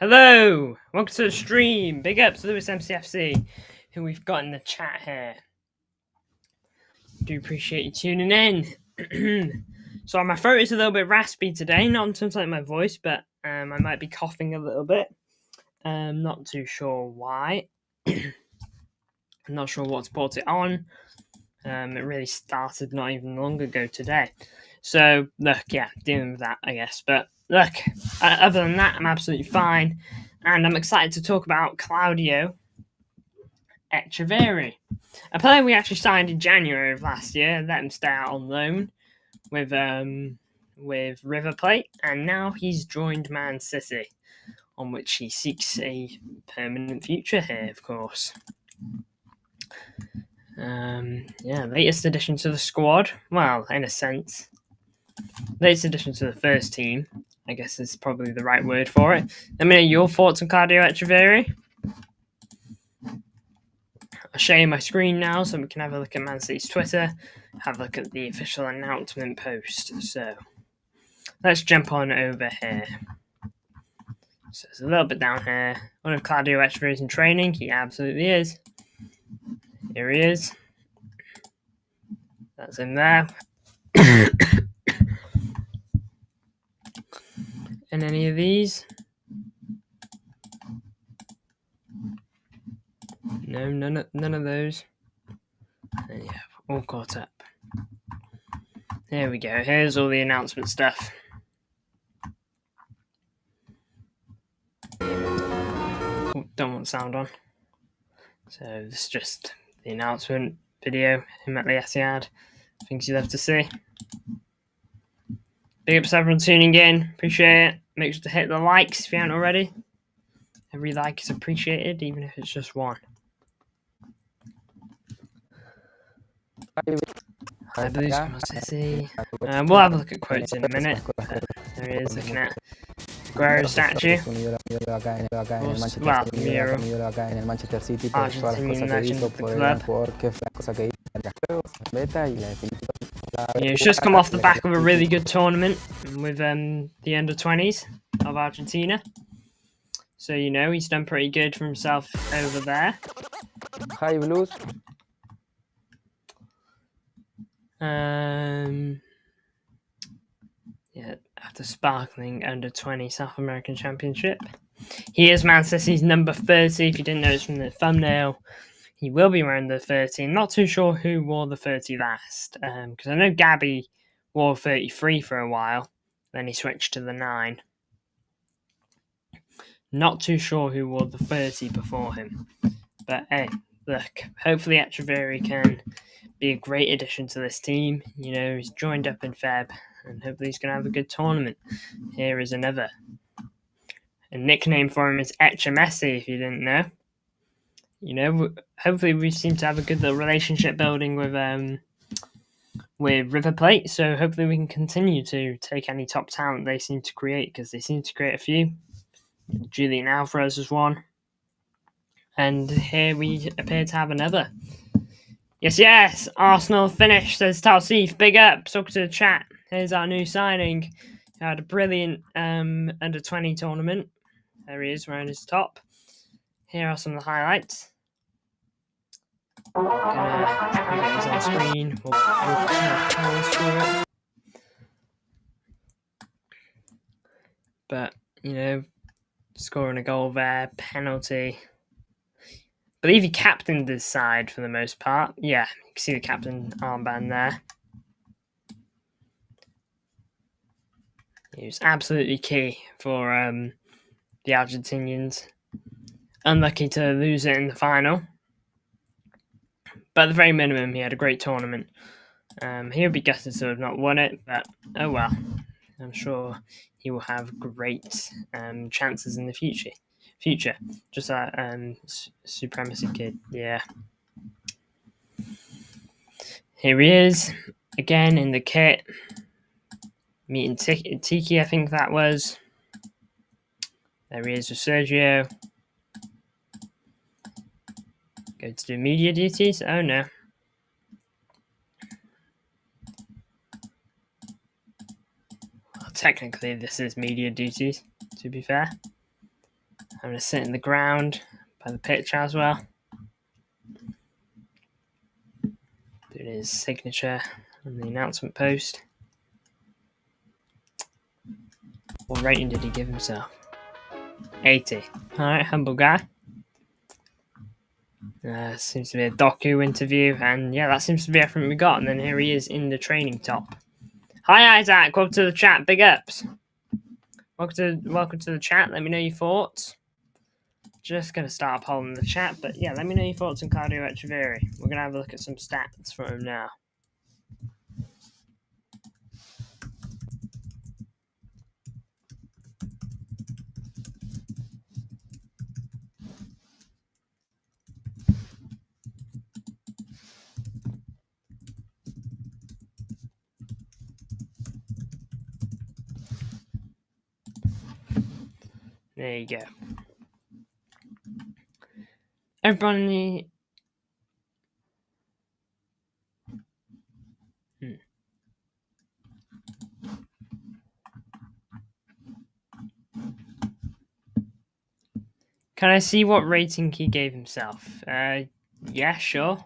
Hello, welcome to the stream. Big ups to Lewis MCFC, who we've got in the chat here. Do appreciate you tuning in. So my throat is a little bit raspy today, not in terms of my voice, but I might be coughing a little bit. Not too sure why. I'm not sure what's brought it on. It really started not even long ago today. So look, yeah, dealing with that, I guess. But look, other than that, I'm absolutely fine. And I'm excited to talk about Claudio Echeverri, a player we actually signed in January of last year, let him stay out on loan with River Plate, and now he's joined Man City, on which he seeks a permanent future here, of course. Latest addition to the squad. Well, in a sense, latest addition to the first team, I guess is probably the right word for it. Let me know your thoughts on Claudio Echeverri. I'll share you my screen now so we can have a look at Man City's Twitter, have a look at the official announcement post. So let's jump on over here. So it's a little bit down here. One of Claudio Echeverri's in training. He absolutely is. Here he is. That's him there. And any of these? No, none of those. And yeah, all caught up. There we go. Here's all the announcement stuff. Oh, don't want sound on. So this is just the announcement video. Him at the Etihad. Things you love to see. Big ups everyone tuning in. Appreciate it. Make sure to hit the likes if you haven't already. Every like is appreciated, even if it's just one. Hi, Blues. Come on, City. We'll have a look at quotes in a minute. There he is, looking at Guerrero statue. Well, Miro. Argentinian legend of the club. He's just come off the back of a really good tournament with the under-20s of Argentina. So, he's done pretty good for himself over there. Hi, Blues. After sparkling under-20 South American Championship. He is Man City's number 30, if you didn't notice from the thumbnail. He will be wearing the 30. I'm not too sure who wore the 30 last, because I know Gabby wore 33 for a while, then he switched to the 9. Not too sure who wore the 30 before him. But hey, look, hopefully Echeverri can be a great addition to this team. He's joined up in Feb, and hopefully he's going to have a good tournament. Here is another. A nickname for him is Messi, if you didn't know. Hopefully we seem to have a good little relationship building with River Plate, so hopefully we can continue to take any top talent they seem to create, because they seem to create a few. Julian Alvarez is one. And here we appear to have another. Yes, Arsenal finished, says Talsif. Big up, talk to the chat. Here's our new signing. He had a brilliant under-20 tournament. There he is, wearing his top. Here are some of the highlights. Gonna try and get these on screen. We'll power through it. But, scoring a goal there, penalty. I believe he captained his side for the most part. Yeah, you can see the captain armband there. He was absolutely key for the Argentinians. Unlucky to lose it in the final. But at the very minimum, he had a great tournament. He would be gutted to have not won it, but oh well. I'm sure he will have great chances in the future. Just that supremacy kid, yeah. Here he is, again in the kit. Meeting Tiki, I think that was. There he is with Sergio. Go to do media duties? Oh no. Well, technically this is media duties, to be fair. I'm going to sit in the ground by the pitch as well. Doing his signature on the announcement post. What rating did he give himself? 80. Alright, humble guy. Seems to be a docu interview, and yeah, that seems to be everything we got. And then here he is in the training top. Hi Isaac, welcome to the chat. Big ups. Welcome to the chat. Let me know your thoughts. Just gonna start a poll in the chat, but yeah, let me know your thoughts on Claudio Echeverri. We're gonna have a look at some stats from him now. There you go. Everybody. Can I see what rating he gave himself? Yeah, sure.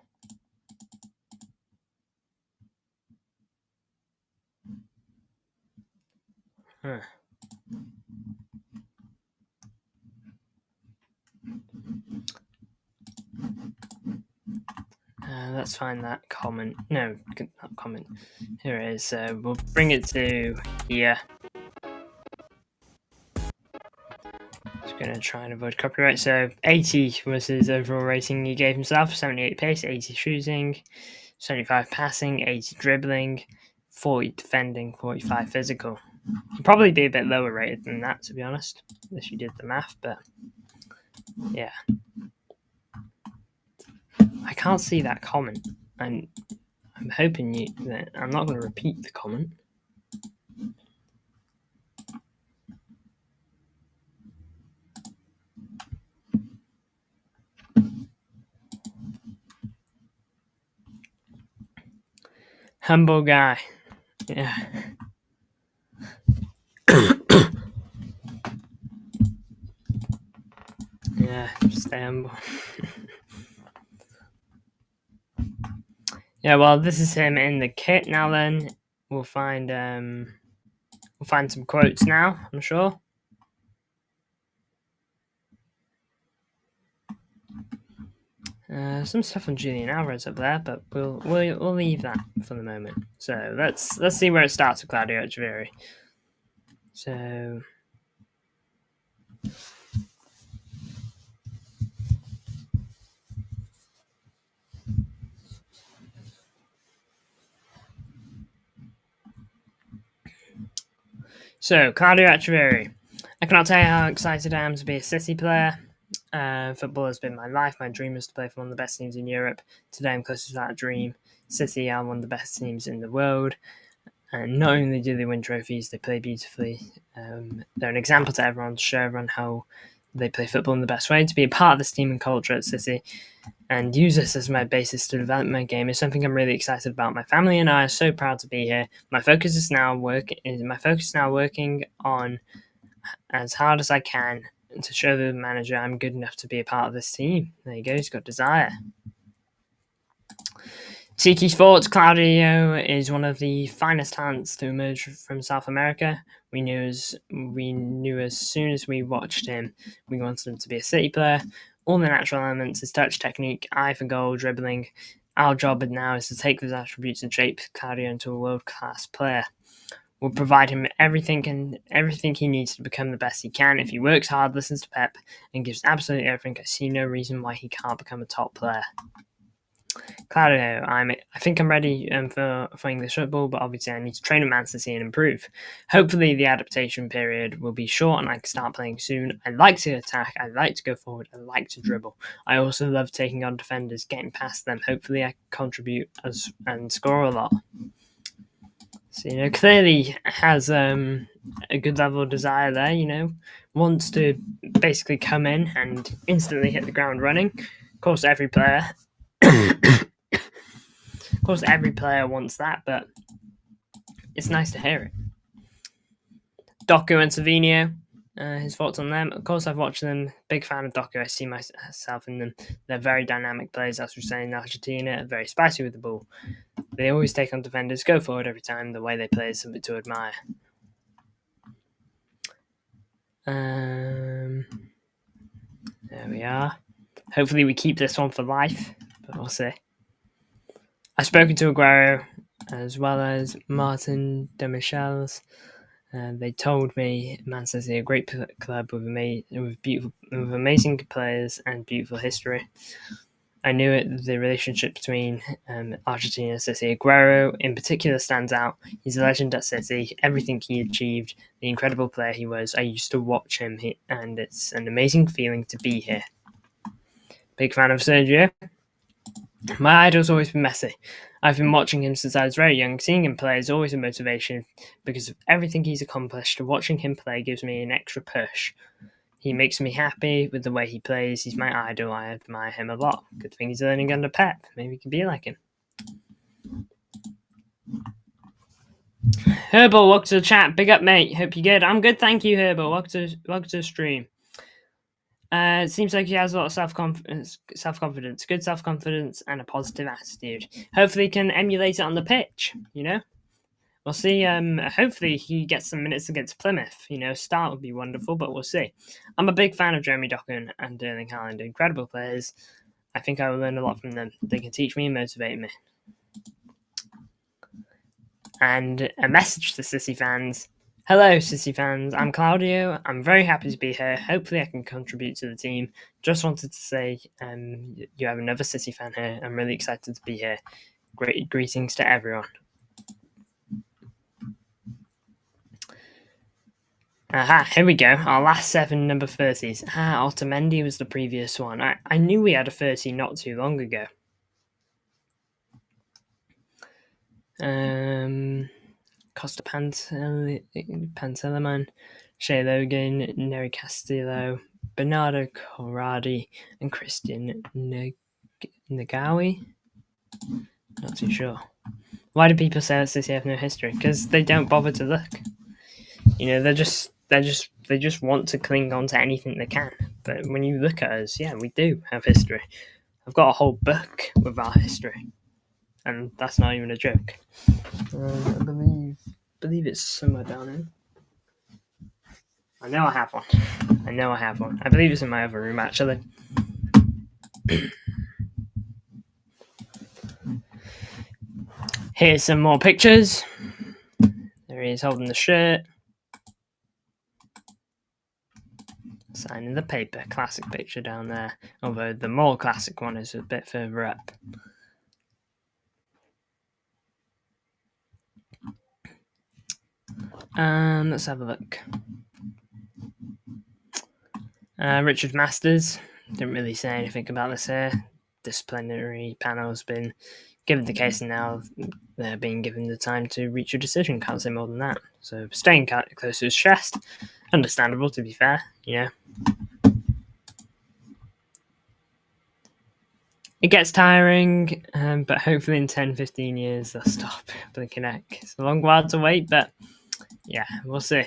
Huh. Let's find that comment. No, not comment. Here it is. We'll bring it to here. Just going to try and avoid copyright. So 80 was his overall rating he gave himself. 78 pace, 80 shooting, 75 passing, 80 dribbling, 40 defending, 45 physical. He'd probably be a bit lower rated than that, to be honest, if you did the math, but yeah. I can't see that comment, and I'm hoping that I'm not going to repeat the comment. Humble guy. Yeah. Yeah, stay humble. Yeah, well, this is him in the kit. Now then, we'll find some quotes now, I'm sure. Some stuff on Julian Alvarez up there, but we'll leave that for the moment. So let's see where it starts with Claudio Echeverri. So Claudio Echeverri. I cannot tell you how excited I am to be a City player. Football has been my life. My dream is to play for one of the best teams in Europe. Today I'm close to that dream. City are one of the best teams in the world. And not only do they win trophies, they play beautifully. They're an example to everyone, to show everyone how they play football in the best way. To be a part of this team and culture at City and use this as my basis to develop my game is something I'm really excited about. My family and I are so proud to be here. My focus is now working on as hard as I can to show the manager I'm good enough to be a part of this team. There you go, he's got desire. Tiki Sports, Claudio is one of the finest talents to emerge from South America. We knew as soon as we watched him, we wanted him to be a City player. All the natural elements, his touch technique, eye for goal, dribbling. Our job now is to take those attributes and shape Claudio into a world-class player. We'll provide him everything he needs to become the best he can. If he works hard, listens to Pep, and gives absolutely everything, I see no reason why he can't become a top player. Claudio, I think I'm ready for English football, but obviously I need to train at Man City and improve. Hopefully the adaptation period will be short and I can start playing soon. I like to attack, I like to go forward, I like to dribble. I also love taking on defenders, getting past them. Hopefully I can contribute and score a lot. So, clearly has a good level of desire there, wants to basically come in and instantly hit the ground running. Of course, every player wants that, but it's nice to hear it. Doku and Savinho. his thoughts on them. Of course, I've watched them. Big fan of Doku. I see myself in them. They're very dynamic players, as we're saying in Argentina. Very spicy with the ball. They always take on defenders, go forward every time. The way they play is something to admire. There we are. Hopefully we keep this one for life, but we'll see. I've spoken to Aguero as well as Martin Demichelis. They told me Man City are a great club with amazing players and beautiful history. I knew it. The relationship between Argentina and City. Aguero, in particular, stands out. He's a legend at City. Everything he achieved, the incredible player he was. I used to watch him, and it's an amazing feeling to be here. Big fan of Sergio. My idol's always been Messi. I've been watching him since I was very young. Seeing him play is always a motivation because of everything he's accomplished. Watching him play gives me an extra push. He makes me happy with the way he plays. He's my idol. I admire him a lot. Good thing he's learning under Pep. Maybe he can be like him. Herbal, welcome to the chat. Big up, mate. Hope you're good. I'm good, thank you, Herbal. Welcome to the stream. It seems like he has a lot of self-confidence, good self-confidence, and a positive attitude. Hopefully he can emulate it on the pitch, you know? We'll see. Hopefully he gets some minutes against Plymouth. Start would be wonderful, but we'll see. I'm a big fan of Jeremy Doku and Erling Haaland. Incredible players. I think I will learn a lot from them. They can teach me and motivate me. And a message to Sissy fans. Hello, Sissy fans. I'm Claudio. I'm very happy to be here. Hopefully I can contribute to the team. Just wanted to say you have another Sissy fan here. I'm really excited to be here. Great greetings to everyone. Aha, here we go. Our last 7 number 30s. Otamendi was the previous one. I knew we had a 30 not too long ago. Costa Panteleman, Shea Logan, Neri Castillo, Bernardo Corradi, and Christian Nagawi. Not too sure. Why do people say that City have no history? Because they don't bother to look. They just want to cling on to anything they can. But when you look at us, yeah, we do have history. I've got a whole book with our history, and that's not even a joke. I believe it's somewhere down here. I know I have one. I believe it's in my other room, actually. Here's some more pictures. There he is holding the shirt. Signing the paper. Classic picture down there. Although the more classic one is a bit further up. Let's have a look. Richard Masters. Didn't really say anything about this here. Disciplinary panel has been given the case, and now they're being given the time to reach a decision. Can't say more than that. So staying close to his chest. Understandable, to be fair. It gets tiring, but hopefully in 10-15 years they'll stop blinking heck. It's a long while to wait, but yeah, we'll see.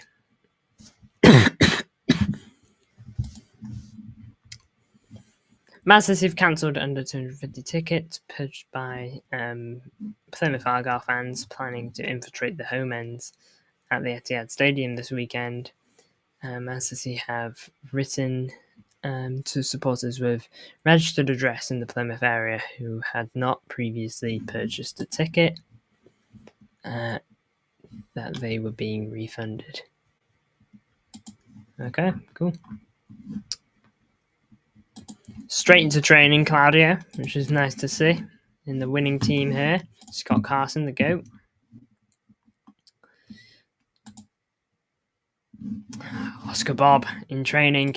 Man City have cancelled under 250 tickets purchased by Plymouth Argyle fans planning to infiltrate the home ends at the Etihad Stadium this weekend. Man City have written to supporters with registered address in the Plymouth area who had not previously purchased a ticket that they were being refunded. Okay, cool. Straight into training, Claudio, which is nice to see. In the winning team here, Scott Carson, the GOAT. Oscar Bob in training.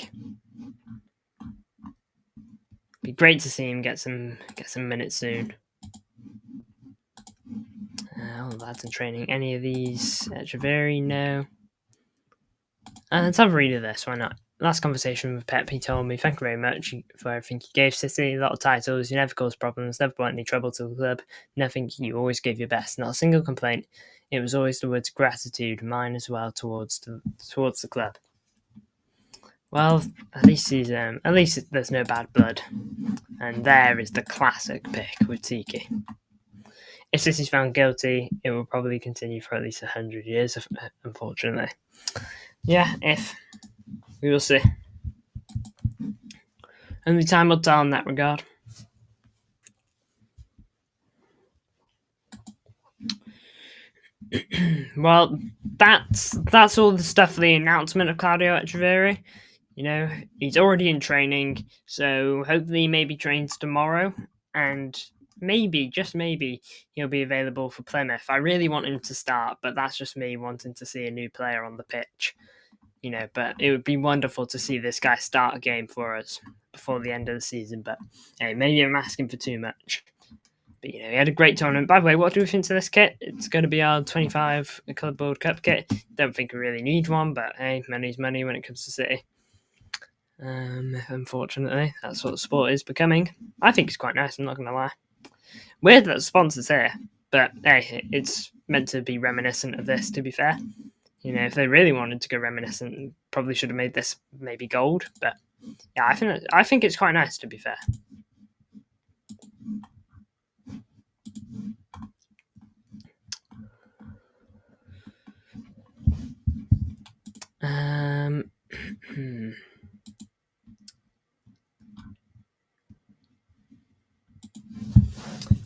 Be great to see him get some minutes soon. All the lads in training. Any of these? Echeverri, no. Let's have a read of this. Why not? Last conversation with Pep, he told me, "Thank you very much for everything you gave City. A lot of titles. You never caused problems. Never brought any trouble to the club. Nothing. You always gave your best. Not a single complaint. It was always the words gratitude, mine as well, towards the club." Well, at least there's no bad blood. And there is the classic pick with Tiki. If this is found guilty, it will probably continue for at least 100 years, unfortunately. Yeah, if. We will see. Only time will tell in that regard. Well, that's all the stuff for the announcement of Claudio Echeverri. You know, he's already in training, so hopefully he maybe trains tomorrow, and maybe, just maybe, he'll be available for Plymouth. I really want him to start, but that's just me wanting to see a new player on the pitch. You know, but it would be wonderful to see this guy start a game for us before the end of the season. But hey, maybe I'm asking for too much. But you know, he had a great tournament. By the way, what do we think of this kit? It's going to be our 25 Club World Cup kit. Don't think we really need one, but hey, money's money when it comes to City. Unfortunately, that's what the sport is becoming. I think it's quite nice, I'm not going to lie. Weird that the sponsor's here, but hey, it's meant to be reminiscent of this, to be fair. You know, if they really wanted to go reminiscent, probably should have made this maybe gold, but yeah, I think it's quite nice, to be fair.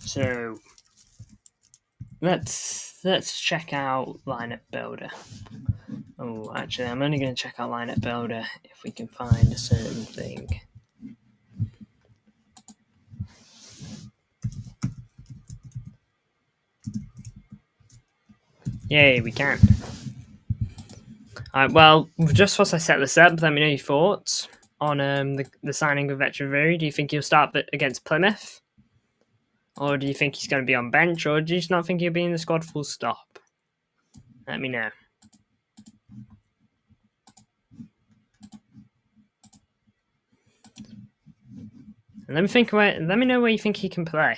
So let's check out lineup builder. Oh, actually, I'm only going to check out lineup builder if we can find a certain thing. Yay, we can. Alright, well, just once I set this up, let me know your thoughts on the signing of Echeverri. Do you think he'll start against Plymouth? Or do you think he's going to be on bench? Or do you just not think he'll be in the squad full stop? Let me know. And let me know where you think he can play.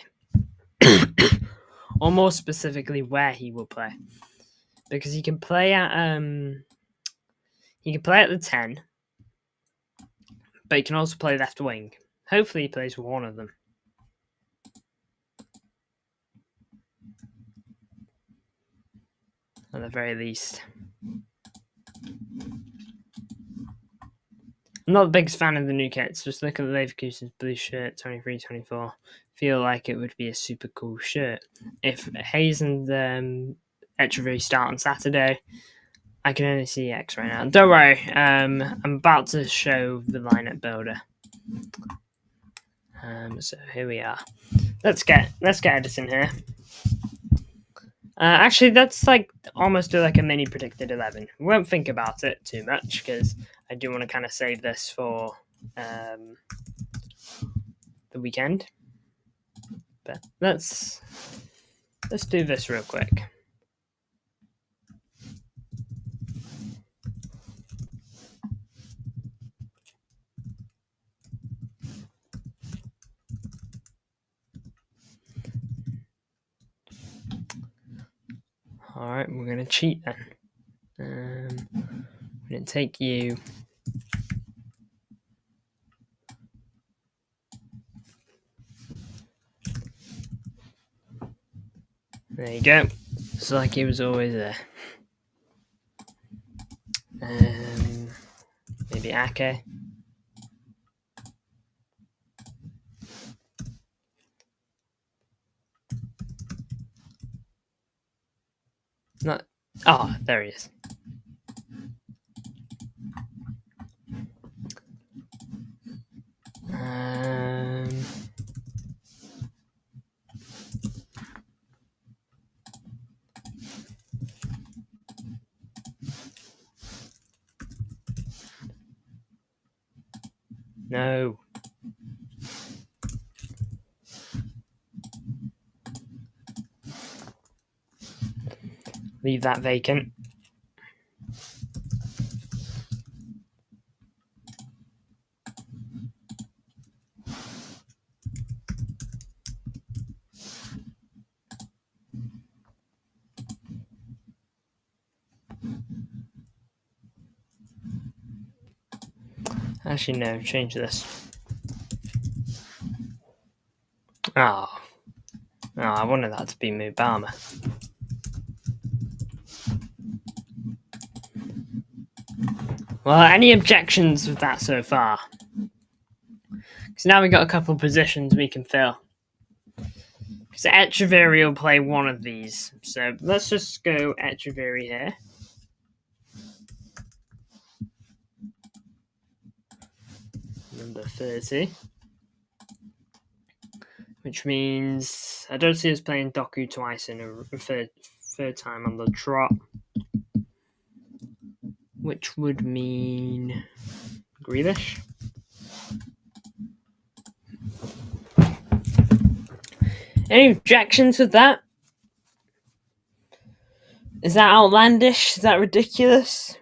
Or more specifically, where he will play. Because he can play at the 10, but he can also play left wing. Hopefully he plays one of them. At the very least. I'm not the biggest fan of the new kits. Just look at the Leverkusen's blue shirt, 23-24. Feel like it would be a super cool shirt. If Hayes and Echeverri start on Saturday, I can only see X right now. Don't worry, I'm about to show the lineup builder. So here we are. Let's get Edison here. Actually, that's like almost like a mini predicted 11. We won't think about it too much because I do want to kind of save this for the weekend. But let's do this real quick. All right, we're gonna cheat then. I'm gonna take you. There you go. It's like he was always there. Maybe Ake. Not. Oh, there he is. No. Leave that vacant. Actually, no, change this. Oh, I wanted that to be Mubama. Well, any objections with that so far? Because now we've got a couple of positions we can fill. Because Echeverri will play one of these. So let's just go Echeverri here. Number 30. Which means I don't see us playing Doku twice in a third time on the trot. Which would mean Grealish. Any objections with that? Is that outlandish? Is that ridiculous?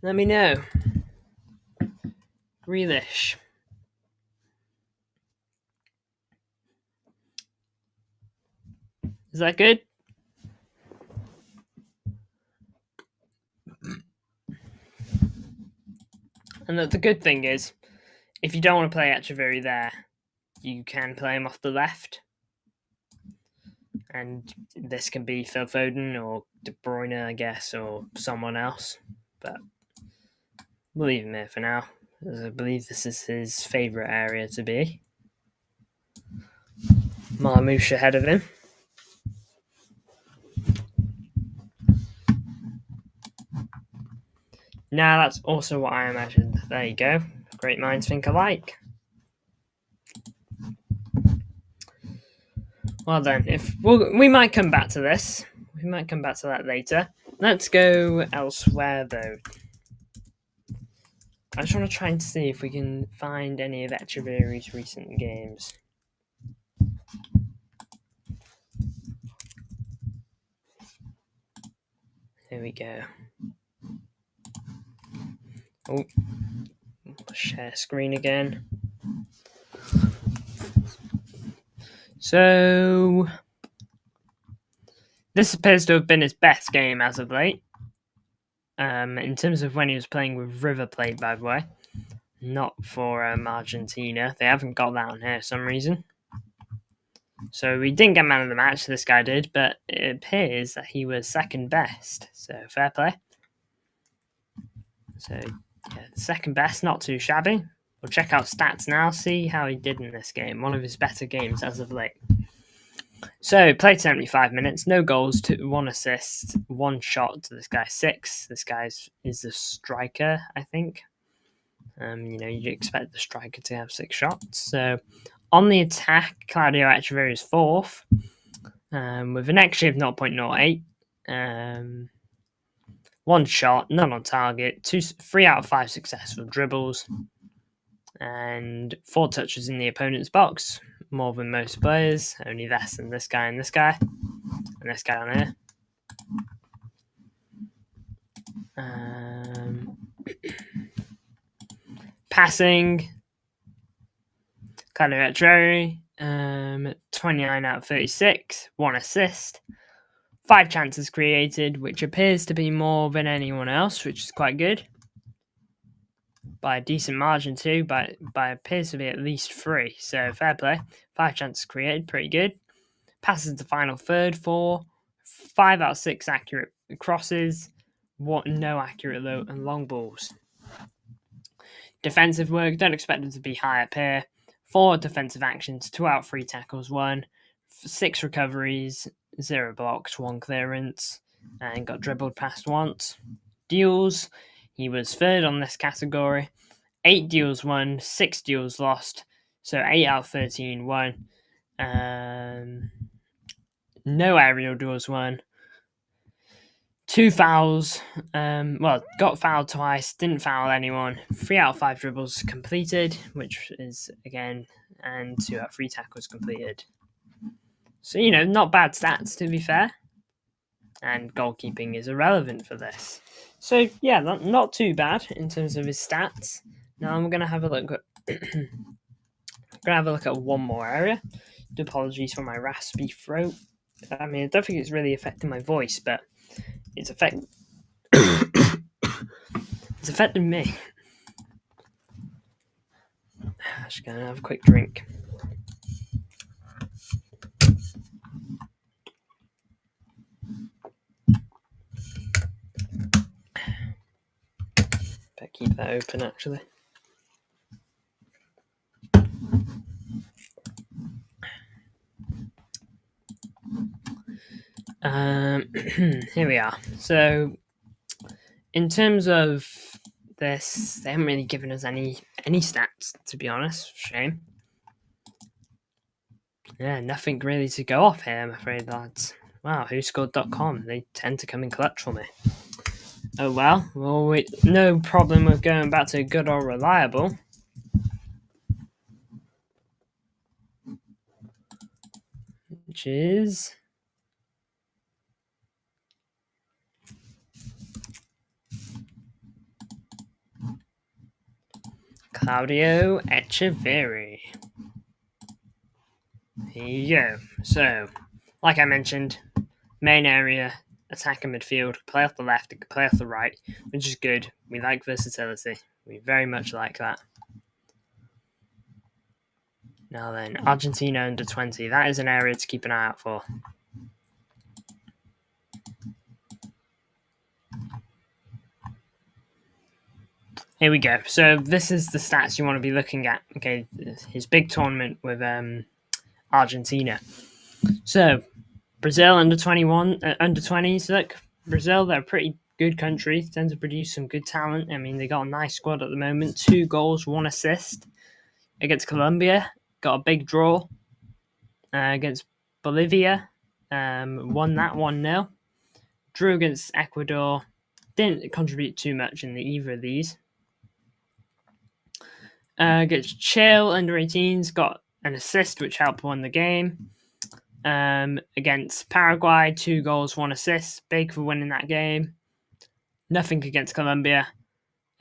Let me know. Grealish. Is that good? And the good thing is, if you don't want to play Echeverri there, you can play him off the left. And this can be Phil Foden or De Bruyne, I guess, or someone else. But we'll leave him here for now, as I believe this is his favourite area to be. Marmouche ahead of him. Now that's also what I imagined. There you go. Great minds think alike. Well then, we might come back to this. We might come back to that later. Let's go elsewhere though. I just want to try and see if we can find any of Echeverri's recent games. Here we go. Oh, share screen again. So, this appears to have been his best game as of late. In terms of when he was playing with River Plate, by the way. Not for Argentina. They haven't got that on here for some reason. So we didn't get man of the match, this guy did, but it appears that he was second best. So fair play. So yeah, second best, not too shabby. We'll check out stats now, see how he did in this game. One of his better games as of late. So played 75 minutes, no goals, 1 assist, 1 shot to this guy, 6. This guy is the striker, I think. You'd expect the striker to have 6 shots. So on the attack, Claudio Echeverri is 4th, with an XG of 0.08. 1 shot, none on target, 3 out of 5 successful dribbles, and 4 touches in the opponent's box. More than most players, only less than this guy and this guy, and this guy on here. Passing, Claudio Echeverri, 29 out of 36, 1 assist, 5 chances created, which appears to be more than anyone else, which is quite good. By a decent margin too, by appears to be at least 3, so fair play. 5 chances created, pretty good. Passes the final third for 5 out of 6 accurate crosses, no accurate low and long balls. Defensive work, don't expect them to be high up here. 4 defensive actions, 2 out of 3 tackles, 1, 6 recoveries, 0 blocks, 1 clearance, and got dribbled past once. Deals, he was 3rd on this category. 8 deals won, 6 deals lost, so 8 out of 13 won. No aerial duels won. 2 fouls. Got fouled twice, didn't foul anyone. 3 out of 5 dribbles completed, which is again, and 2 out of 3 tackles completed. So, not bad stats to be fair. And goalkeeping is irrelevant for this. So, yeah, not too bad in terms of his stats. Now I'm going to have a look at one more area. Apologies for my raspy throat. I mean, I don't think it's really affecting my voice, but it's affecting me. I'm just gonna have a quick drink. Better keep that open, actually. Here we are. So, in terms of this, they haven't really given us any stats, to be honest. Shame. Yeah, nothing really to go off here, I'm afraid, lads. Wow, whoscored.com. They tend to come in clutch for me. Oh well, no problem with going back to good or reliable. Which is Claudio Echeverri. Here you go. So, like I mentioned, main area, attack and midfield, play off the left, play off the right, which is good. We like versatility. We very much like that. Now then, Argentina under 20. That is an area to keep an eye out for. Here we go. So this is the stats you want to be looking at. Okay, his big tournament with Argentina. So Brazil under 21, under 20s. Look, Brazil, they're a pretty good country. Tend to produce some good talent. I mean, they got a nice squad at the moment. 2 goals, 1 assist against Colombia. Got a big draw against Bolivia. Won that 1-0. Drew against Ecuador. Didn't contribute too much in either of these. Against Chile under 18s, got an assist which helped win the game. Against Paraguay, 2 goals, 1 assist, big for winning that game. Nothing against Colombia.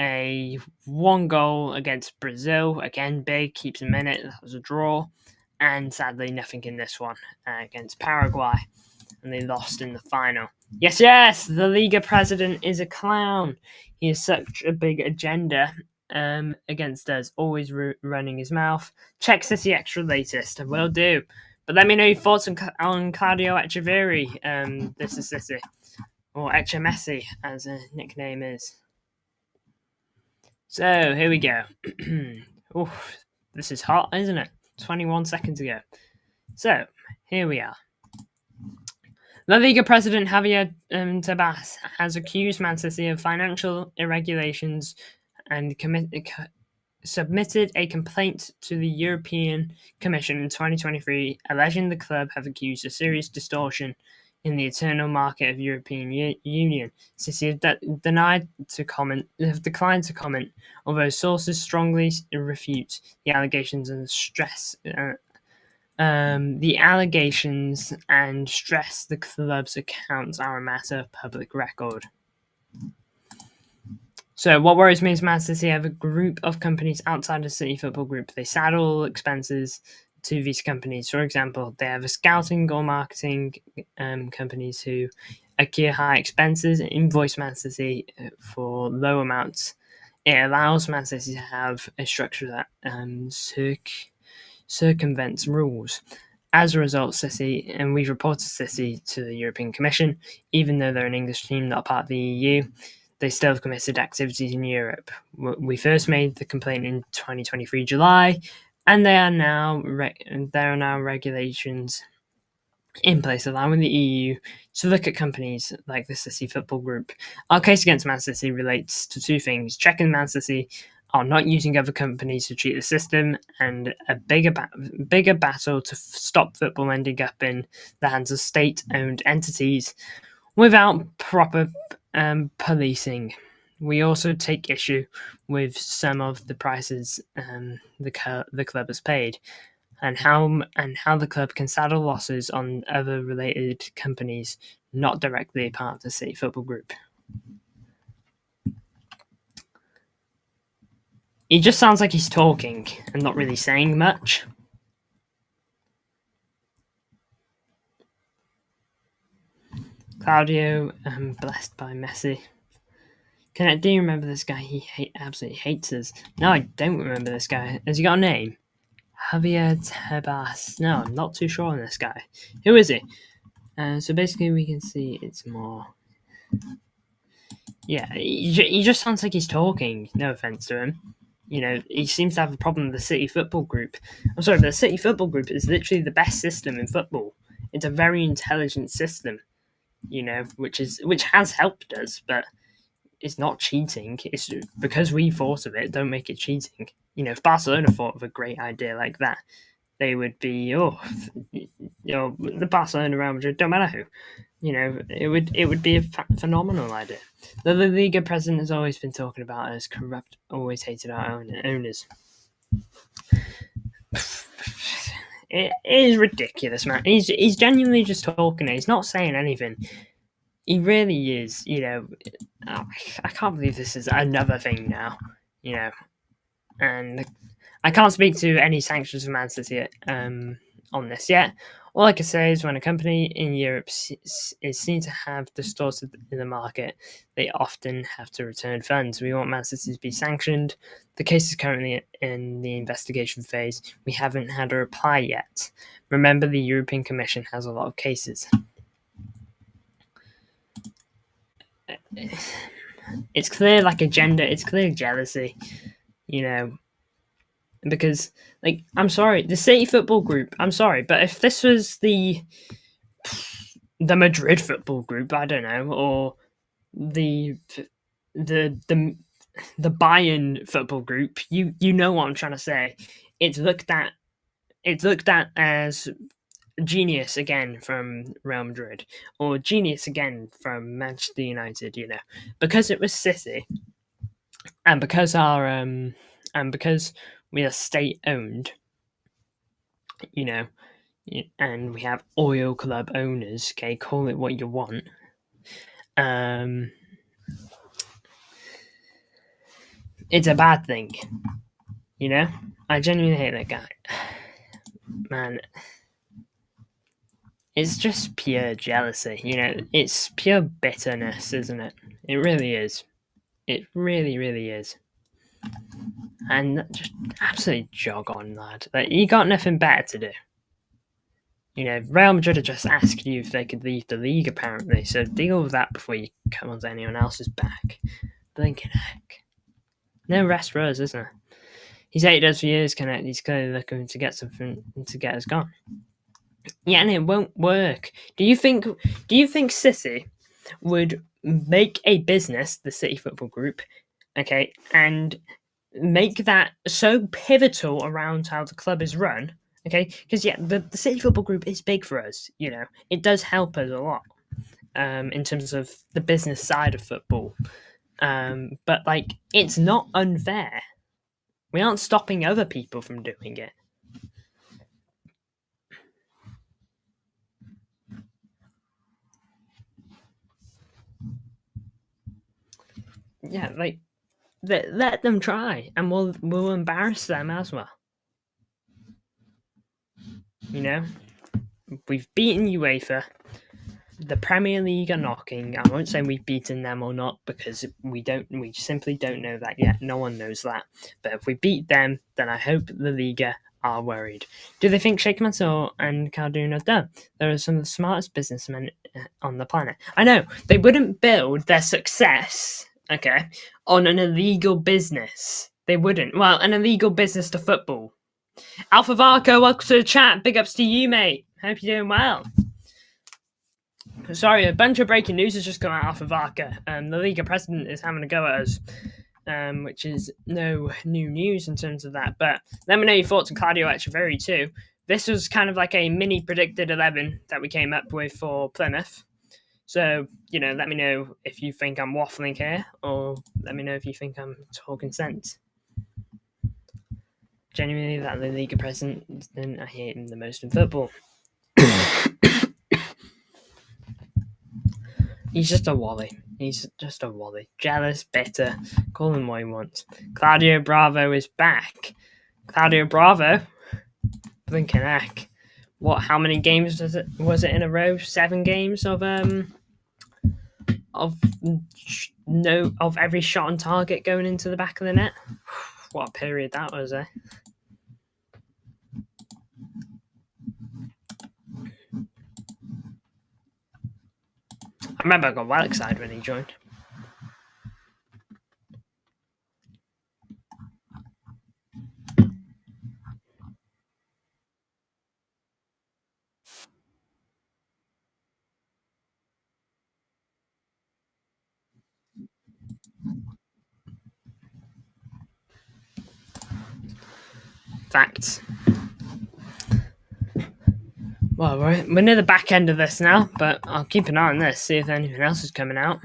A 1 goal against Brazil, again big, keeps him in it. That was a draw, and sadly nothing in this one against Paraguay, and they lost in the final. Yes, the Liga president is a clown. He has such a big agenda against us, always running his mouth. Check City Extra latest, I will do. But let me know your thoughts on Claudio Echeverri. This is City, or Echemessi, as a nickname is. So, here we go. Oof, this is hot, isn't it? 21 seconds ago. So, here we are. La Liga president Javier Tebas has accused Man City of financial irregularities and submitted a complaint to the European Commission in 2023, alleging the club have accused of serious distortion in the internal market of European Union. City have declined to comment, although sources strongly refute the allegations and stress the club's accounts are a matter of public record. So what worries me is Man City have a group of companies outside the City Football Group. They saddle all expenses to these companies. For example, they have a scouting or marketing companies who accrue high expenses and invoice Man City for low amounts. It allows Man City to have a structure that circumvents rules. As a result, City, and we've reported City to the European Commission, even though they're an English team, not part of the EU, they still have committed activities in Europe. We first made the complaint in 2023 July, and there are now regulations in place allowing the EU to look at companies like the City Football Group. Our case against Man City relates to 2 things: checking Man City are not using other companies to cheat the system, and a bigger battle to stop football ending up in the hands of state-owned entities without proper policing. We also take issue with some of the prices the club has paid, and how the club can saddle losses on other related companies not directly part of the City Football Group. He just sounds like he's talking and not really saying much. Claudio, blessed by Messi. Do you remember this guy? He absolutely hates us. No, I don't remember this guy. Has he got a name? Javier Tebas. No, I'm not too sure on this guy. Who is he? So basically, we can see it's more. Yeah, he just sounds like he's talking. No offense to him. He seems to have a problem with the City Football Group. I'm sorry, but the City Football Group is literally the best system in football. It's a very intelligent system, which has helped us, but it's not cheating. It's because we thought of it. Don't make it cheating. If Barcelona thought of a great idea like that, they would be the Barcelona, Real Madrid, don't matter who. It would be a phenomenal idea. The La Liga president has always been talking about us corrupt, always hated our owners. It is ridiculous, man. He's genuinely just talking. He's not saying anything. He really is. I can't believe this is another thing now. And I can't speak to any sanctions for Man City on this yet. All I can say is when a company in Europe is seen to have distorted in the market, they often have to return funds. We want Man City to be sanctioned. The case is currently in the investigation phase. We haven't had a reply yet. Remember, the European Commission has a lot of cases. It's clear agenda. It's clear jealousy. Because I'm sorry, the City Football Group, I'm sorry, but if this was the Madrid Football Group, I don't know, or the Bayern Football Group, you know what I'm trying to say. It's looked at as genius again from Real Madrid, or genius again from Manchester United, because it was City, and because we are state owned, and we have oil club owners, okay, call it what you want. It's a bad thing, I genuinely hate that guy. Man, it's just pure jealousy, it's pure bitterness, isn't it? It really is. It really, really is. And just absolutely jog on, lad. You got nothing better to do. Real Madrid have just asked you if they could leave the league, apparently, so deal with that before you come onto anyone else's back. Blinking heck. No rest for us, isn't there? He's hated us for years, he's clearly looking to get something to get us gone. Yeah, and it won't work. Do you think City would make a business, the City Football Group, okay, and make that so pivotal around how the club is run, okay? Because the City Football Group is big for us. It does help us a lot in terms of the business side of football. But it's not unfair. We aren't stopping other people from doing it. Yeah, let them try, and we'll embarrass them as well. We've beaten UEFA. The Premier League are knocking. I won't say we've beaten them or not, because we simply don't know that yet. No one knows that. But if we beat them, then I hope the Liga are worried. Do they think Sheikh Mansour and Khaldun are done? They're some of the smartest businessmen on the planet. I know, they wouldn't build their success, okay, on an illegal business. They wouldn't. Well, an illegal business to football. Alpha Varco, welcome to the chat. Big ups to you, mate. Hope you're doing well. Sorry, a bunch of breaking news has just come out of Varca. The Liga president is having a go at us, which is no new news in terms of that. But let me know your thoughts on Claudio Echeverri too. This was kind of like a mini predicted 11 that we came up with for Plymouth. So, let me know if you think I'm waffling here, or let me know if you think I'm talking sense. Genuinely, that the Liga president, then I hate him the most in football. He's just a wally. Jealous, bitter, call him what he wants. Claudio Bravo is back. Claudio Bravo? Blinking heck. What, how many games was it in a row? 7 games of note of every shot on target going into the back of the net. What a period that was, eh? I remember I got well excited when he joined. Facts. Well, we're near the back end of this now, but I'll keep an eye on this, see if anything else is coming out.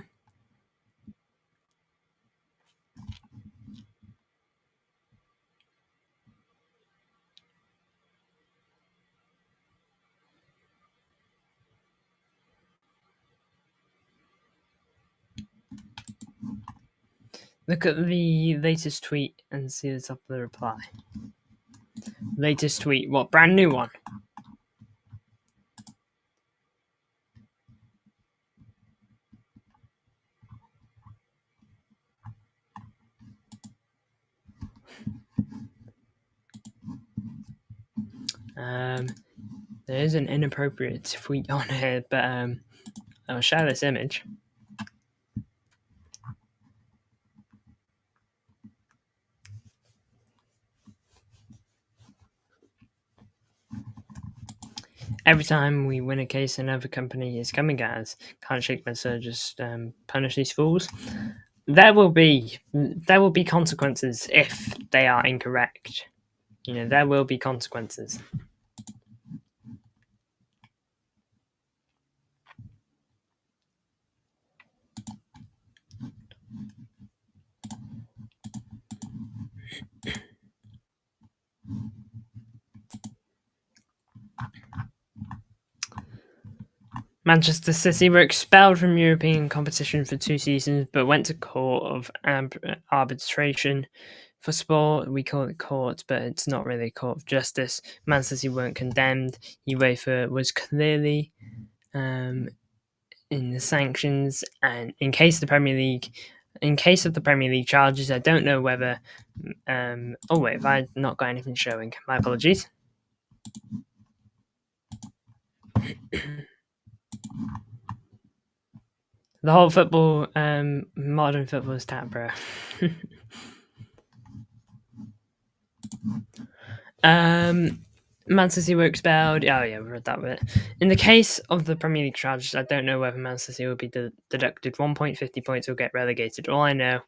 Look at the latest tweet and see the top of the reply. Latest tweet, what, brand new one? There is an inappropriate tweet on here, but I'll share this image. Every time we win a case, another company is coming at us. Can't shake my so just punish these fools. There will be consequences if they are incorrect. You know, there will be consequences. Manchester City were expelled from European competition for 2 seasons, but went to court of arbitration for sport. We call it court, but it's not really a court of justice. Man City weren't condemned. UEFA was clearly in the sanctions, and in case of the Premier League charges, I don't know whether. Oh wait, have I not got anything showing? My apologies. The whole football, modern football is tap, bro. Man City were expelled. Oh yeah, we read that bit. In the case of the Premier League charges, I don't know whether Man City will be deducted 1 point, 50 points, or get relegated. All I know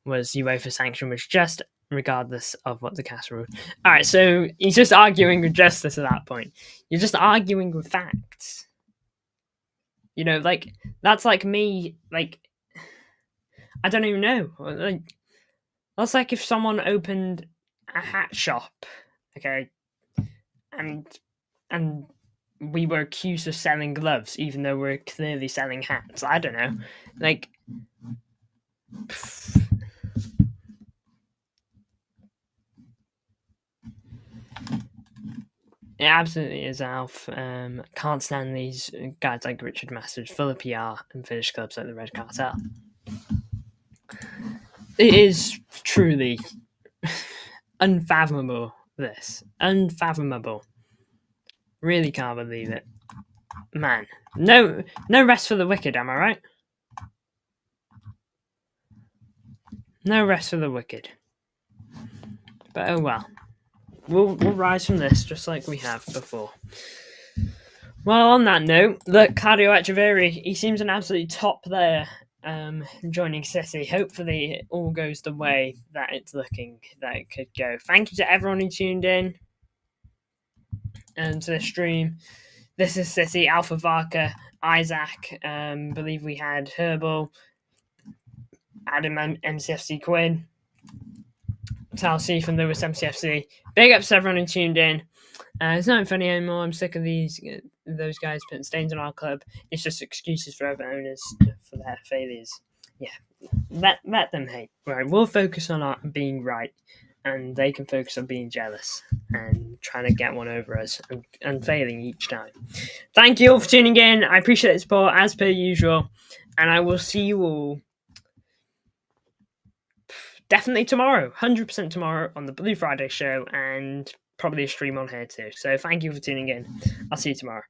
was UEFA sanction was just regardless of what the CAS ruled. All right, so he's just arguing with justice at that point. You're just arguing with facts. You know, like that's like me. Like I don't even know. Like that's like if someone opened a hat shop, okay, and we were accused of selling gloves, even though we're clearly selling hats. I don't know, like. It absolutely is, Alf. Can't stand these guys like Richard Masters, full of PR, and finish clubs like the Red Cartel. It is truly unfathomable, this. Unfathomable. Really can't believe it. Man. No rest for the wicked, am I right? No rest for the wicked. But oh well. We'll rise from this just like we have before. Well, on that note, look, Claudio Echeverri, he seems an absolute top player joining City. Hopefully it all goes the way that it's looking that it could go. Thank you to everyone who tuned in to the stream. This is City, Alpha Varka, Isaac, believe we had Herbal, Adam MCFC Quinn, Tal C from Lewis MCFC. Big ups to everyone who tuned in. It's not funny anymore. I'm sick of those guys putting stains on our club. It's just excuses for other owners for their failures. Yeah, let them hate. Right, we'll focus on being right, and they can focus on being jealous and trying to get one over us and failing each time. Thank you all for tuning in. I appreciate the support as per usual, and I will see you all definitely tomorrow, 100% tomorrow on the Blue Friday show, and probably a stream on here too. So thank you for tuning in. I'll see you tomorrow.